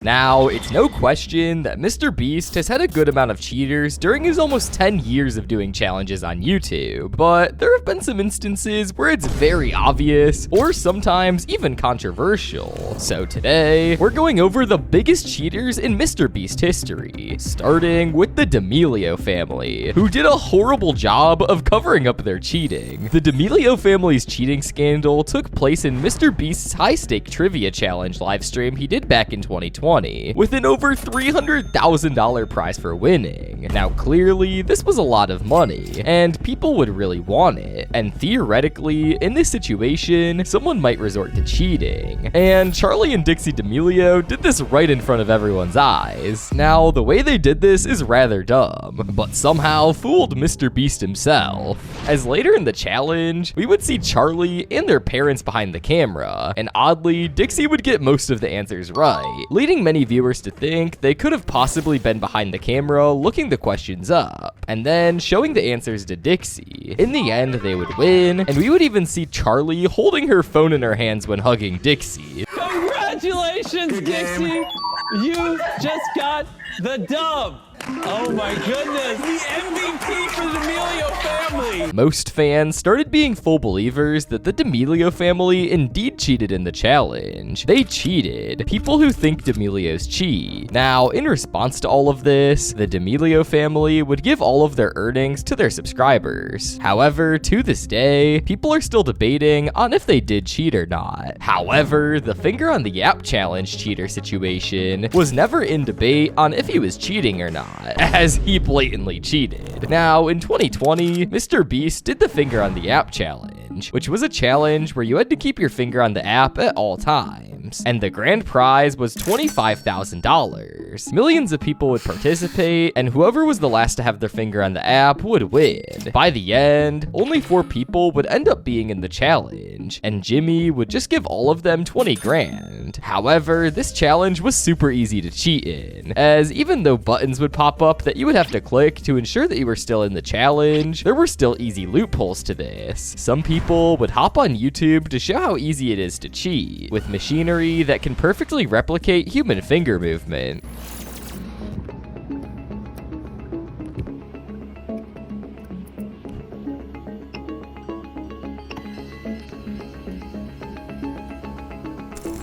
Now, it's no question that MrBeast has had a good amount of cheaters during his almost 10 years of doing challenges on YouTube, but there have been some instances where it's very obvious, or sometimes even controversial. So today, we're going over the biggest cheaters in MrBeast history, starting with the D'Amelio family, who did a horrible job of covering up their cheating. The D'Amelio family's cheating scandal took place in MrBeast's high-stake trivia challenge livestream he did back in 2020. With an over $300,000 prize for winning. Now clearly, this was a lot of money, and people would really want it, and theoretically, in this situation, someone might resort to cheating. And Charlie and Dixie D'Amelio did this right in front of everyone's eyes. Now, the way they did this is rather dumb, but somehow fooled MrBeast himself, as later in the challenge, we would see Charlie and their parents behind the camera, and oddly, Dixie would get most of the answers right, leading many viewers to think they could have possibly been behind the camera looking the questions up, and then showing the answers to Dixie. In the end, they would win, and we would even see Charlie holding her phone in her hands when hugging Dixie. Congratulations, Dixie! You just got the dub! Oh my goodness, the MVP for the D'Amelio family! Most fans started being full believers that the D'Amelio family indeed cheated in the challenge. They cheated. People who think D'Amelios cheat. Now, in response to all of this, the D'Amelio family would give all of their earnings to their subscribers. However, to this day, people are still debating on if they did cheat or not. However, the finger on the app challenge cheater situation was never in debate on if he was cheating or not, as he blatantly cheated. Now, in 2020, MrBeast did the finger on the app challenge, which was a challenge where you had to keep your finger on the app at all times, and the grand prize was $25,000. Millions of people would participate, and whoever was the last to have their finger on the app would win. By the end, only 4 people would end up being in the challenge, and Jimmy would just give all of them 20 grand. However, this challenge was super easy to cheat in, as even though buttons would pop up that you would have to click to ensure that you were still in the challenge, there were still easy loopholes to this. Some people would hop on YouTube to show how easy it is to cheat, with machinery that can perfectly replicate human finger movement.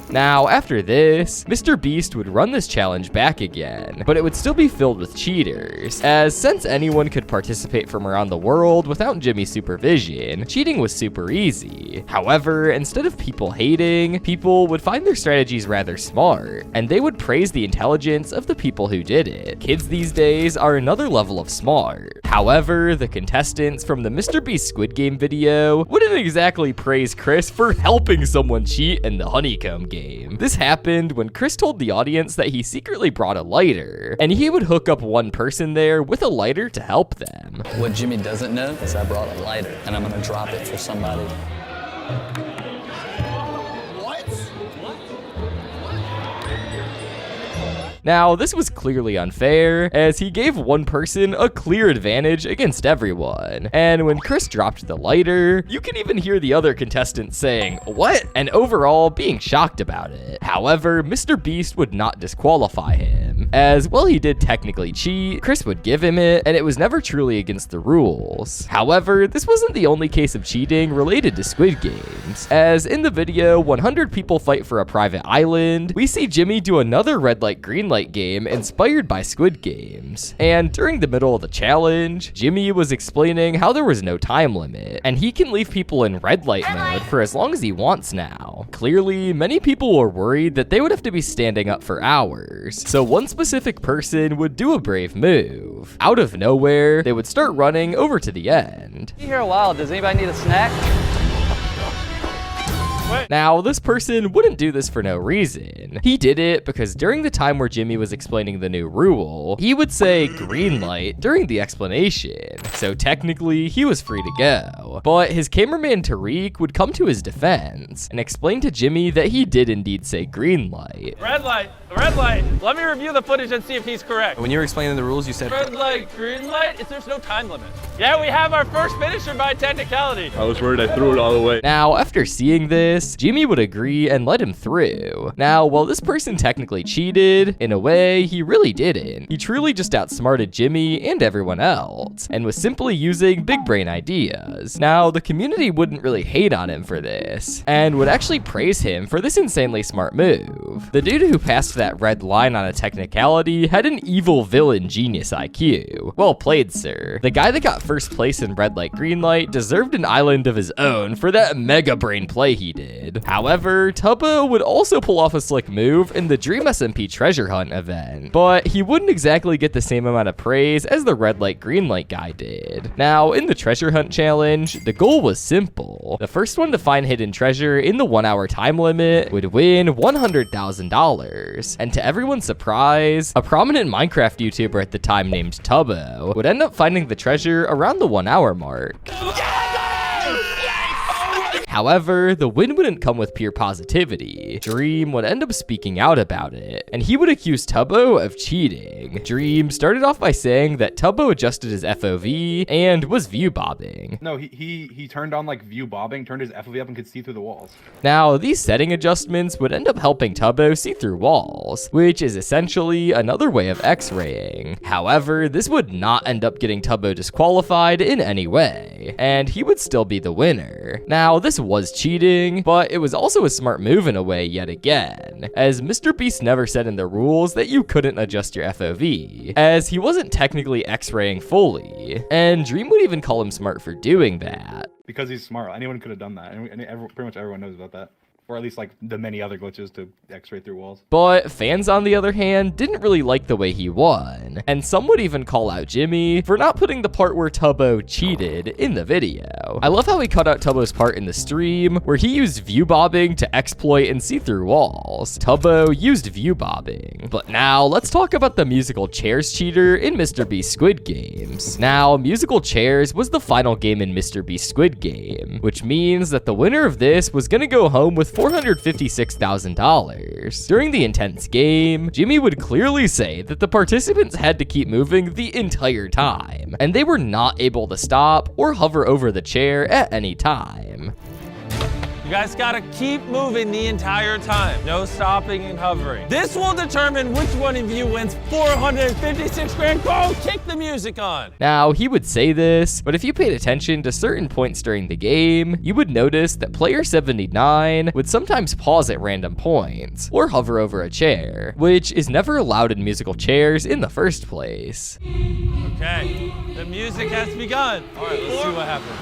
Now, after this, MrBeast would run this challenge back again, but it would still be filled with cheaters, as since anyone could participate from around the world without Jimmy's supervision, cheating was super easy. However, instead of people hating, people would find their strategies rather smart, and they would praise the intelligence of the people who did it. Kids these days are another level of smart. However, the contestants from the MrBeast Squid Game video wouldn't exactly praise Chris for helping someone cheat in the honeycomb game. This happened when Chris told the audience that he secretly brought a lighter, and he would hook up one person there with a lighter to help them. What Jimmy doesn't know is I brought a lighter, and I'm gonna drop it for somebody. Now, this was clearly unfair, as he gave one person a clear advantage against everyone. And when Chris dropped the lighter, you can even hear the other contestants saying, "What?" and overall being shocked about it. However, MrBeast would not disqualify him, as while he did technically cheat, Chris would give him it, and it was never truly against the rules. However, this wasn't the only case of cheating related to Squid Games, as in the video 100 People Fight for a Private Island, we see Jimmy do another red light green light game inspired by Squid Games. And during the middle of the challenge, Jimmy was explaining how there was no time limit, and he can leave people in red light mode for as long as he wants now. Clearly, many people were worried that they would have to be standing up for hours, so one specific person would do a brave move. Out of nowhere, they would start running over to the end. Be here a while. Does anybody need a snack? Now, this person wouldn't do this for no reason. He did it because during the time where Jimmy was explaining the new rule, he would say green light during the explanation, so technically he was free to go. But his cameraman Tariq would come to his defense and explain to Jimmy that he did indeed say green light. Red light, red light. Let me review the footage and see if he's correct. When you were explaining the rules, you said red light, green light. There's no time limit. Yeah, we have our first finisher by technicality. I was worried I threw it all the way. Now, after seeing this, Jimmy would agree and let him through. Now, while this person technically cheated, in a way, he really didn't. He truly just outsmarted Jimmy and everyone else, and was simply using big brain ideas. Now, the community wouldn't really hate on him for this, and would actually praise him for this insanely smart move. The dude who passed that red line on a technicality had an evil villain genius IQ. Well played, sir. The guy that got first place in red light green light deserved an island of his own for that mega brain play he did. However, Tubbo would also pull off a slick move in the Dream SMP treasure hunt event, but he wouldn't exactly get the same amount of praise as the red light green light guy did. Now, in the treasure hunt challenge, the goal was simple. The first one to find hidden treasure in the 1 hour time limit would win $100,000. And to everyone's surprise, a prominent Minecraft YouTuber at the time named Tubbo would end up finding the treasure around the 1 hour mark. However, the win wouldn't come with pure positivity. Dream would end up speaking out about it, and he would accuse Tubbo of cheating. Dream started off by saying that Tubbo adjusted his FOV and was view bobbing. No, he turned on like view bobbing, turned his FOV up and could see through the walls. Now, these setting adjustments would end up helping Tubbo see through walls, which is essentially another way of X-raying. However, this would not end up getting Tubbo disqualified in any way, and he would still be the winner. Now, this was cheating, but it was also a smart move in a way yet again, as MrBeast never said in the rules that you couldn't adjust your FOV, as he wasn't technically X-raying fully, and Dream would even call him smart for doing that. Because he's smart. Anyone could have done that, and pretty much everyone knows about that. Or at least like the many other glitches to X-ray through walls. But fans, on the other hand, didn't really like the way he won, and some would even call out Jimmy for not putting the part where Tubbo cheated in the video. I love how he cut out Tubbo's part in the stream, where he used view bobbing to exploit and see through walls. Tubbo used view bobbing. But now, let's talk about the musical chairs cheater in MrBeast Squid Games. Now, musical chairs was the final game in MrBeast Squid Game, which means that the winner of this was gonna go home with $456,000. During the intense game, Jimmy would clearly say that the participants had to keep moving the entire time, and they were not able to stop or hover over the chair at any time. You guys gotta keep moving the entire time. No stopping and hovering. This will determine which one of you wins 456 grand. Go, kick the music on. Now, he would say this, but if you paid attention to certain points during the game, you would notice that player 79 would sometimes pause at random points, or hover over a chair, which is never allowed in musical chairs in the first place. Okay, the music has begun. All right, let's see what happens.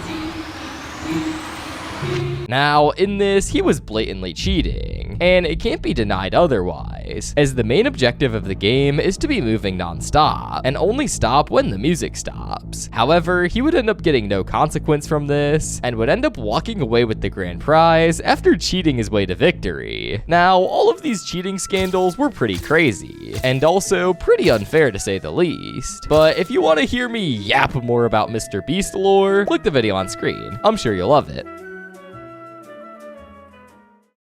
Now, in this, he was blatantly cheating, and it can't be denied otherwise, as the main objective of the game is to be moving non-stop, and only stop when the music stops. However, he would end up getting no consequence from this, and would end up walking away with the grand prize after cheating his way to victory. Now, all of these cheating scandals were pretty crazy, and also pretty unfair to say the least. But if you want to hear me yap more about MrBeast lore, click the video on screen. I'm sure you'll love it.